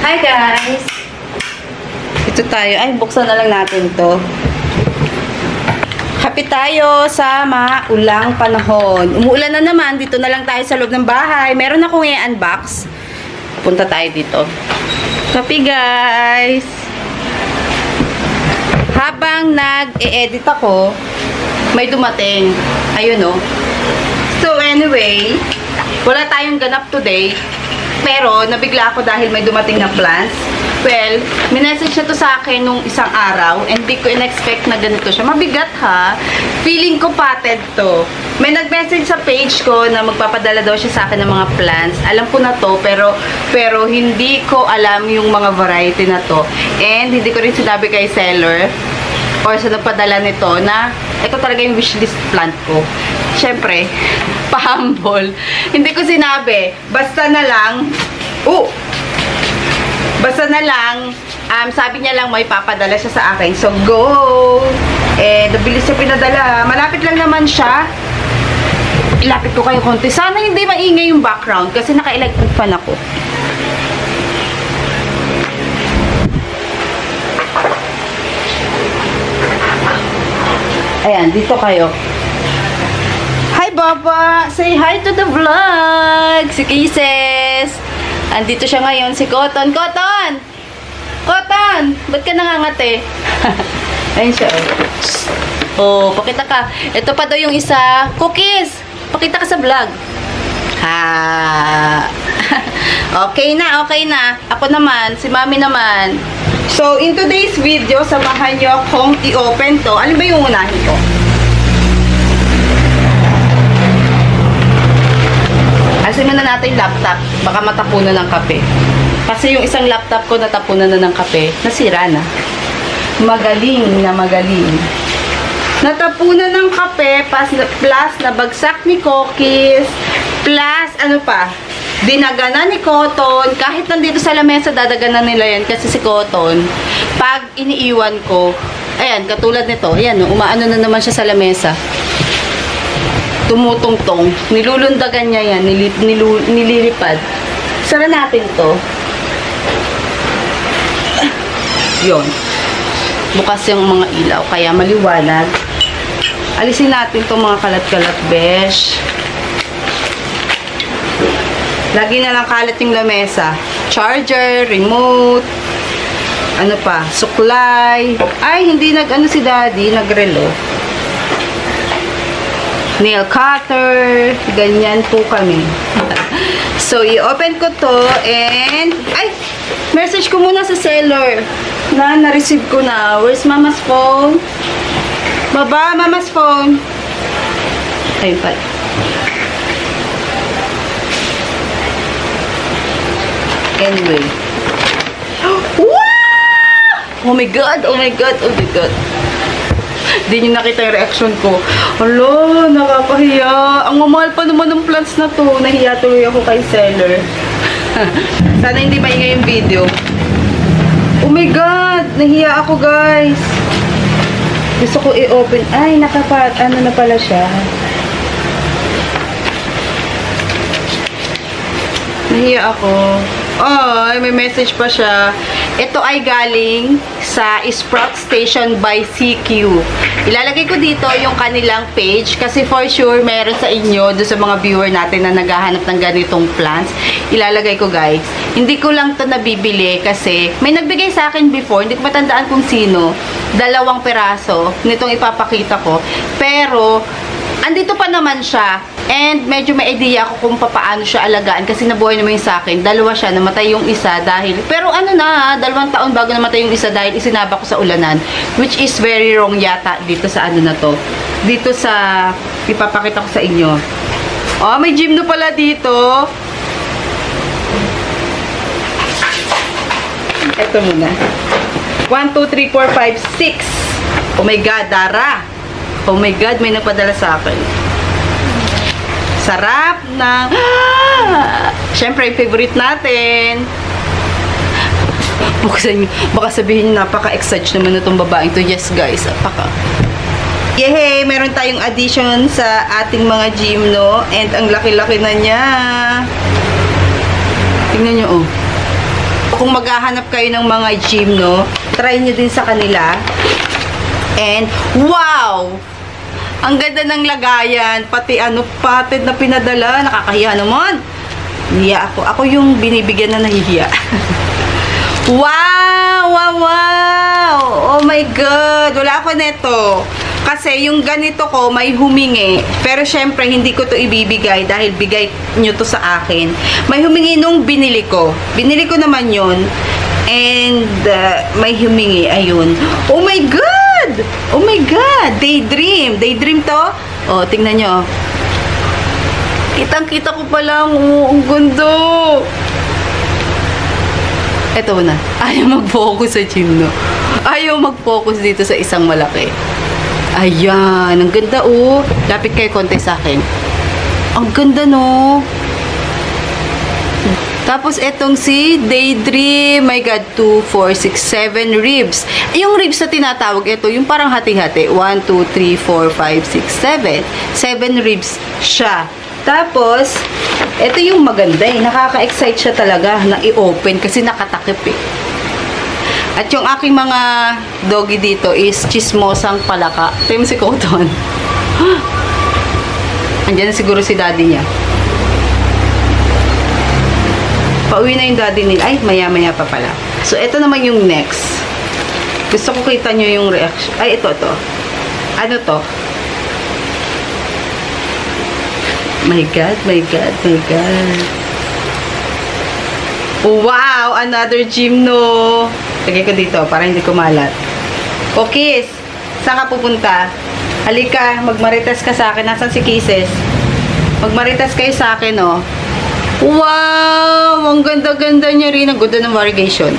Hi guys! Ito tayo. Ay, buksan na lang natin to. Happy tayo sa maulang panahon. Umuulan na naman. Dito na lang tayo sa loob ng bahay. Meron akong i-unbox. Punta tayo dito. Happy guys! Habang nag-e-edit ako, may dumating. Ayun o. So anyway, wala tayong ganap today. Pero, nabigla ako dahil may dumating na plants. Well, minessage siya to sa akin nung isang araw and di ko in-expect na ganito siya. Mabigat ha. Feeling ko potted to. May nag-message sa page ko na magpapadala daw siya sa akin ng mga plants. Alam ko na to, pero hindi ko alam yung mga variety na to. And hindi ko rin sinabi kay seller or sa nagpadala nito na ito talaga yung wishlist plant ko. Siyempre, pa-humble. Hindi ko sinabi. Basta na lang, sabi niya lang may papadala siya sa akin. So, go! Nabilis siya pinadala. Malapit lang naman siya. Ilapit ko kayo konti. Sana hindi maingay yung background kasi naka-electric fan ako. Ayan, dito kayo. Hi, Baba! Say hi to the vlog! Si Kisses! Andito siya ngayon, si Cotton. Cotton! Cotton! Ba't ka nangangate? Ayun siya. Oh, pakita ka. Ito pa daw yung isa. Cookies! Pakita ka sa vlog. Ha! Okay na, okay na. Ako naman, si Mami naman. So, in today's video, samahan niyo akong i-open to. Ano ba yung unahin ko? Alisin na natin yung laptop. Baka matapunan ng kape. Kasi yung isang laptop ko natapunan na ng kape. Nasira na. Magaling na magaling. Natapunan ng kape, plus nabagsak ni Cookies, plus ano pa? Dinaganan ni Cotton. Kahit nandito sa lamesa, dadaganan nila yan. Kasi si Cotton, pag iniiwan ko, ayan, katulad nito, ayan, umaano na naman siya sa lamesa. Tumutungtong. Nilulundagan niya yan. Nililipad. Sara natin to. Yun. Bukas yung mga ilaw. Kaya maliwanag. Alisin natin itong mga kalat-kalat, besh. Lagi na lang kalat yung lamesa. Charger, remote, ano pa, suklay. Ay, hindi nag-ano si daddy, nag-relo. Nail cutter, ganyan po kami. So, i-open ko to and, ay, message ko muna sa seller na na-receive ko na. Where's Mama's phone? Baba, Mama's phone. Ayun pala. Anyway. Wow! Oh my God! Oh my God! Oh my God! Hindi nyo nakita yung reaction ko. Alo, nakakahiya. Ang mamahal pa naman ng plants na to. Nahiya tuloy ako kay seller. Sana hindi maingay yung video. Oh my God! Nahiya ako, guys. Gusto ko i-open. Ay, ano na pala siya. Nahiya ako. Oh, may message pa siya. Ito ay galing sa Sprout Station by CQ. Ilalagay ko dito yung kanilang page kasi for sure meron sa inyo doon sa mga viewer natin na naghahanap ng ganitong plants. Ilalagay ko, guys. Hindi ko lang to nabibili kasi may nagbigay sa akin before. Hindi ko matandaan kung sino. 2 peraso nitong ipapakita ko. Pero andito pa naman siya. And medyo may idea ako kung paano siya alagaan kasi nabuhay naman yung sa akin. 2 siya, namatay yung isa dahil, pero ano na, 2 taon bago namatay yung isa dahil isinaba ko sa ulanan. Which is very wrong yata dito sa ano na to. Dito sa, ipapakita ko sa inyo. Oh, may gymno pala dito. Ito muna. 1, 2, 3, 4, 5, 6. Oh my God, Dara. Oh my God, may nagpadala sa akin. Sarap na. Siyempre, favorite natin. Baka sabihin napaka-excite naman na itong babaeng to. Yes, guys. Yehey! Meron tayong addition sa ating mga gymno. And ang laki-laki na niya. Tingnan nyo, oh. kung maghahanap kayo ng mga gym, no, try nyo din sa kanila. And, wow! Ang ganda ng lagayan. Pati ano, patid na pinadala. Nakakahiya naman. Hiya ako. Ako yung binibigyan na nahihiya. Wow! Wow! Wow! Oh my God! Wala ako neto. Kasi yung ganito ko, may humingi. Pero syempre, hindi ko to ibibigay dahil bigay nyo to sa akin. May humingi nung binili ko. Binili ko naman yun. And, may humingi. Ayun. Oh my God! Oh my God! Daydream. Daydream to? Oh, tingnan nyo. Kitang-kita ko pa lang. Oh, ang ganda. Eto na. Ayaw mag-focus sa gym, no? Ayaw mag-focus dito sa isang malaki. Ayan. Ang ganda, oh. Lapit kayo konti sa akin. Ang ganda, no? Tapos, etong si Daydream. My God, 2, 4, 6, 7 ribs. Yung ribs na tinatawag, ito, yung parang hati-hati. 1, 2, 3, 4, 5, 6, 7. 7 ribs siya. Tapos, ito yung maganda eh. Nakaka-excite siya talaga na i-open kasi nakatakip eh. At yung aking mga doggy dito is chismosang palaka. Ito yung si Cotton. Andiyan na siguro si daddy niya. Pauwi na yung daddy nila. Ay, maya-maya pa pala. So, ito naman yung next. Gusto ko kita nyo yung reaction. Ay, ito. Ano to? My God, my God, my God. Wow! Another gym, no? Lagay ko dito para hindi ko malat. O, Kiss, saan ka pupunta? Halika, magmarites ka sa akin. Nasaan si Kisses? Magmarites kayo sa akin, no? Wow! Ang ganda-ganda niya rin. Ang ganda ng variegation.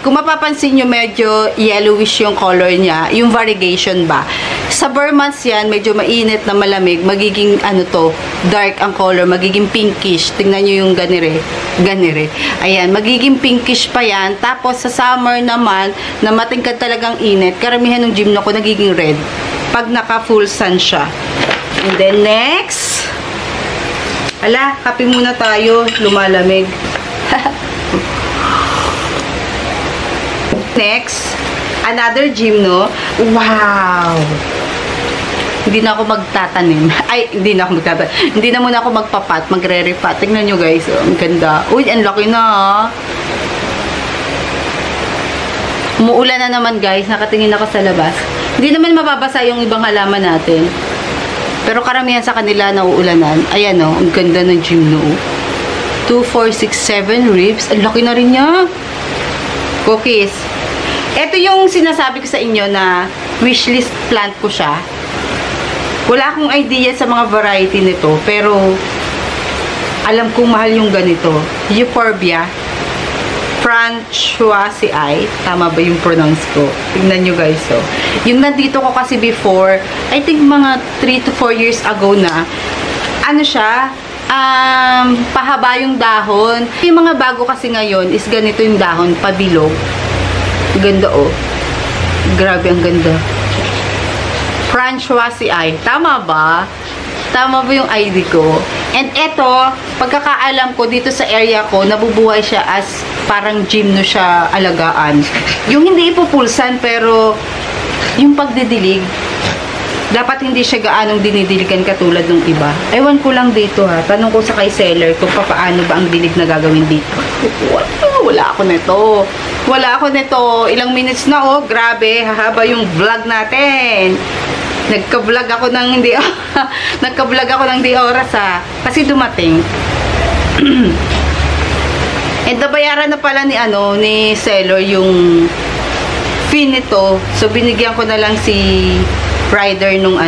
Kung mapapansin nyo, medyo yellowish yung color niya. Yung variegation ba? Sa Burmans yan, medyo mainit na malamig. Magiging, ano to, dark ang color. Magiging pinkish. Tingnan nyo yung ganire. Ganire. Ayan, magiging pinkish pa yan. Tapos, sa summer naman, na matingkad talagang init, karamihan ng gym na ko nagiging red. Pag naka-full sun siya. And then, next. Ala, kape muna tayo. Lumalamig. Next, another gym, no? Wow! Hindi na ako magtatanim. Ay, hindi na ako magtatanim. Hindi na muna ako magpapat, magre-repat. Tingnan nyo, guys. Oh, ang ganda. Uy, ang laki na, ah. Umuulan na naman, guys. Nakatingin ako sa labas. Hindi naman mababasa yung ibang halaman natin. Pero karamihan sa kanila nauulanan. Ayan, oh. Ang ganda ng gym, no? 2, 4, 6, 7 ribs. Ang laki na rin niya. Cookies. Ito yung sinasabi ko sa inyo na wishlist plant ko siya. Wala akong idea sa mga variety nito, pero alam kong mahal yung ganito. Euphorbia Francoisii. Tama ba yung pronounce ko? Tingnan nyo, guys. So, yung nandito ko kasi before, I think mga 3 to 4 years ago na, ano siya, pahaba yung dahon. Yung mga bago kasi ngayon is ganito yung dahon, pabilog. Ganda, oh. Grabe, ang ganda. Francoisii. Tama ba? Tama ba yung ID ko? And eto, pagkakaalam ko dito sa area ko, nabubuhay siya as parang gym no siya alagaan. Yung hindi ipupulsan, pero yung pagdidilig, dapat hindi siya gaanong dinidiligan katulad ng iba. Ewan ko lang dito, ha. Tanong ko sa kay seller kung paano ba ang dilig na gagawin dito. Wala ako nito. Wala ako nito. Ilang minutes na, oh. Grabe. Hahaba yung vlog natin. Nagka-vlog ako ng hindi nagka-vlog ako ng di oras, ha. Kasi dumating. And nabayaran na pala ni seller yung fee nito. So, binigyan ko na lang si rider nung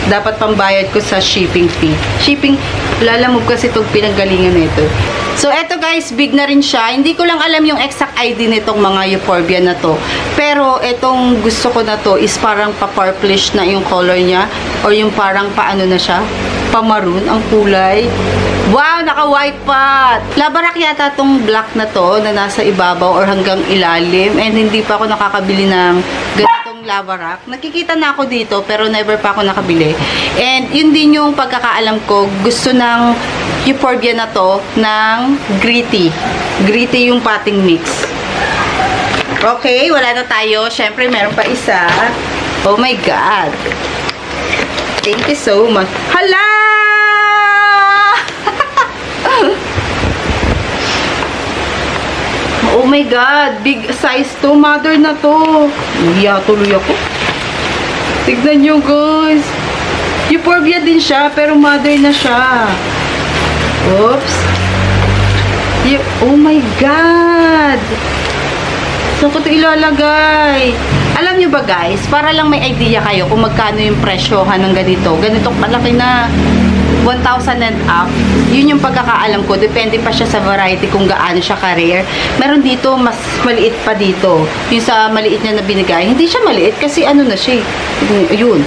dapat pambayad ko sa shipping fee. Shipping, lalamog kasi itong pinanggalingan nito. So, eto guys, big na rin siya. Hindi ko lang alam yung exact ID nitong mga euphorbia na to. Pero, etong gusto ko na to is parang pa-purplish na yung color niya. Or yung parang paano na siya? Pa-maroon ang kulay. Wow, naka-white pot! Labarak yata tong black na to na nasa ibabaw or hanggang ilalim. And hindi pa ako nakakabili ng ganitong labarak. Nakikita na ako dito pero never pa ako nakabili. And yun din yung pagkakaalam ko. Gusto ng euphorbia na to ng gritty. Gritty yung potting mix. Okay, wala na tayo. Syempre, meron pa isa. Oh my God. Thank you so much. Hala! Oh my God. Big size to. Mother na to. Iya, tuloy ako. Tignan nyo, guys. Euphorbia din siya, pero mother na siya. Oops. Oh my God. Saan ko ito ilalagay? Alam nyo ba guys, para lang may idea kayo kung magkano yung presyohan ng ganito. Ganito malaki na 1,000 and up. Yun yung pagkakaalam ko. Depende pa siya sa variety kung gaano siya ka-rare. Meron dito, mas maliit pa dito. Yung sa maliit niya na binigay. Hindi siya maliit kasi ano na siya. Yun.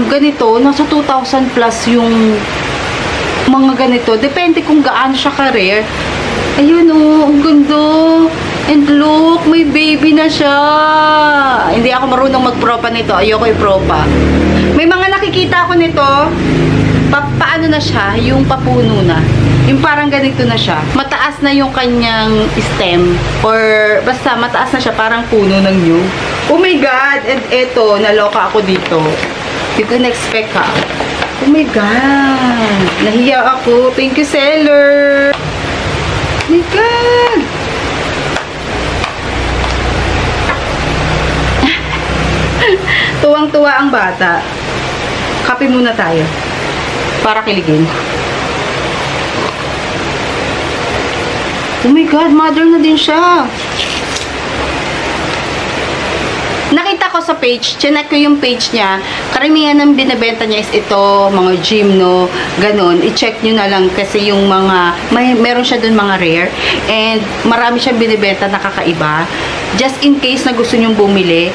Ganito, nasa 2,000 plus yung mga ganito. Depende kung gaano siya ka-rare. Ayun oh, ang ganda. And look, may baby na siya. Hindi ako marunong mag-propa nito. Ayoko i-propa. May mga nakikita ako nito. Paano na siya? Yung papuno na. Yung parang ganito na siya. Mataas na yung kanyang stem. Or basta mataas na siya. Parang puno ng nyug. Oh my God! And eto, naloka ako dito. Hindi ko na-expect ha. Oh my God! Nahiya ako. Thank you, seller! Oh my God! Tuwang-tuwa ang bata. Kape muna tayo. Para kiligin. Oh my God, mother na din siya. Nakita ko sa page, chinek ko yung page niya. Karamihan ng binibenta niya is ito, mga gymno, ganun. I-check nyo na lang kasi yung mga, meron siya dun mga rare. And marami siyang binibenta na kakaiba. Just in case na gusto nyong bumili,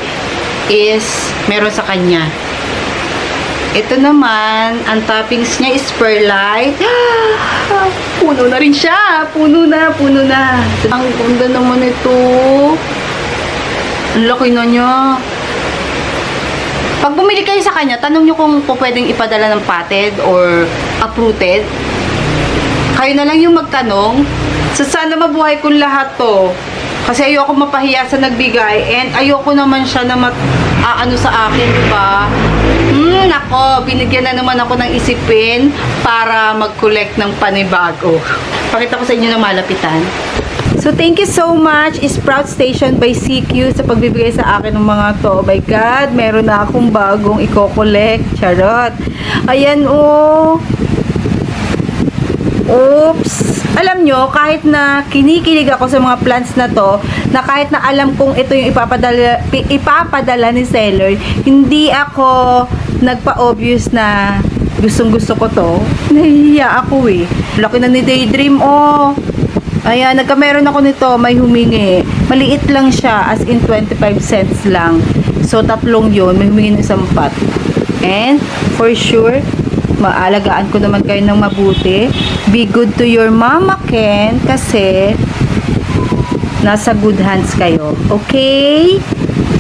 is meron sa kanya. Ito naman, ang toppings niya is perlite. Puno na rin siya. Puno na, puno na. Ang ganda naman ito. Ang laki na niya. Pag bumili kayo sa kanya, tanong nyo kung pwedeng ipadala ng potted or uprooted. Kayo na lang yung magtanong. So, sana mabuhay kong lahat to. Kasi ayoko mapahiya sa nagbigay and ayoko naman siya na ano sa akin, diba? Nako, binigyan na naman ako ng isipin para mag-collect ng panibago. Pakita ko sa inyo na malapitan. So, thank you so much, Sprout Station by CQ sa pagbibigay sa akin ng mga to. Oh my God, meron na akong bagong i-collect. Charot. Ayan, oh. Oops. Alam nyo, kahit na kinikilig ako sa mga plants na to, na kahit na alam kong ito yung ipapadala ni seller, hindi ako nagpa-obvious na gustong-gusto ko to. Nahihiya ako eh. Laki na ni Daydream, oh. Ayan, nagkameron ako nito, may humingi. Maliit lang siya, as in 25 cents lang. So, tatlong yun, may humingi ng isang pot. And, for sure, maalagaan ko naman kayo ng mabuti. Be good to your mama, Ken, kasi nasa good hands kayo. Okay?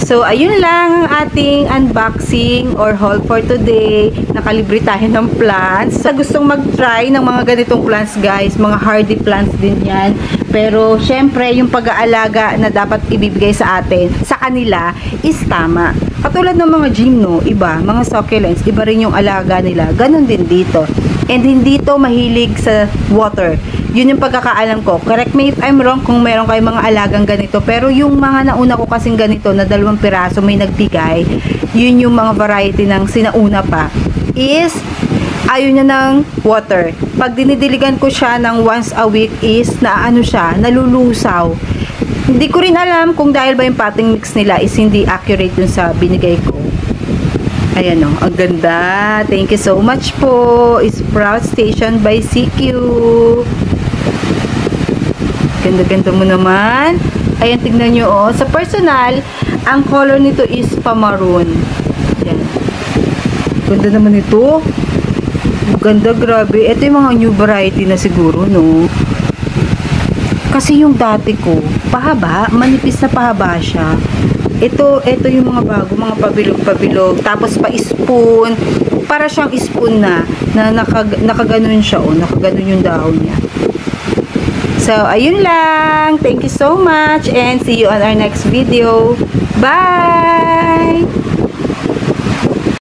So, ayun lang ang ating unboxing or haul for today. Nakalibre tayo ng plants. Sa gustong mag-try ng mga ganitong plants, guys, mga hardy plants din yan. Pero, syempre, yung pag-aalaga na dapat ibibigay sa atin, sa kanila, is tama. Katulad ng mga gymno, iba, mga succulents, iba rin yung alaga nila. Ganon din dito. And hindi to mahilig sa water. Yun yung pagkakaalam ko. Correct me if I'm wrong kung meron kayong mga alagang ganito. Pero yung mga nauna ko kasing ganito na 2 piraso may nagbigay, yun yung mga variety ng sinauna pa, is ayaw niya ng water. Pag dinidiligan ko siya ng once a week is naano siya, nalulusaw. Hindi ko rin alam kung dahil ba yung potting mix nila is hindi accurate dun sa binigay ko. Ayan o, ang ganda. Thank you so much po. Sprout Station by CQ. Ganda-ganda mo naman. Ayan, tignan nyo o. Sa personal, ang color nito is pa-maroon. Ayan. Ganda naman ito. Ganda, grabe. Ito yung mga new variety na siguro, no? Kasi yung dati ko, pahaba, manipis na pahaba siya. Ito yung mga bago, mga pabilog-pabilog. Tapos pa-spoon. Para siyang spoon na nakaganon siya, oh. Nakaganon yung dahon niya. So, ayun lang. Thank you so much and see you on our next video. Bye!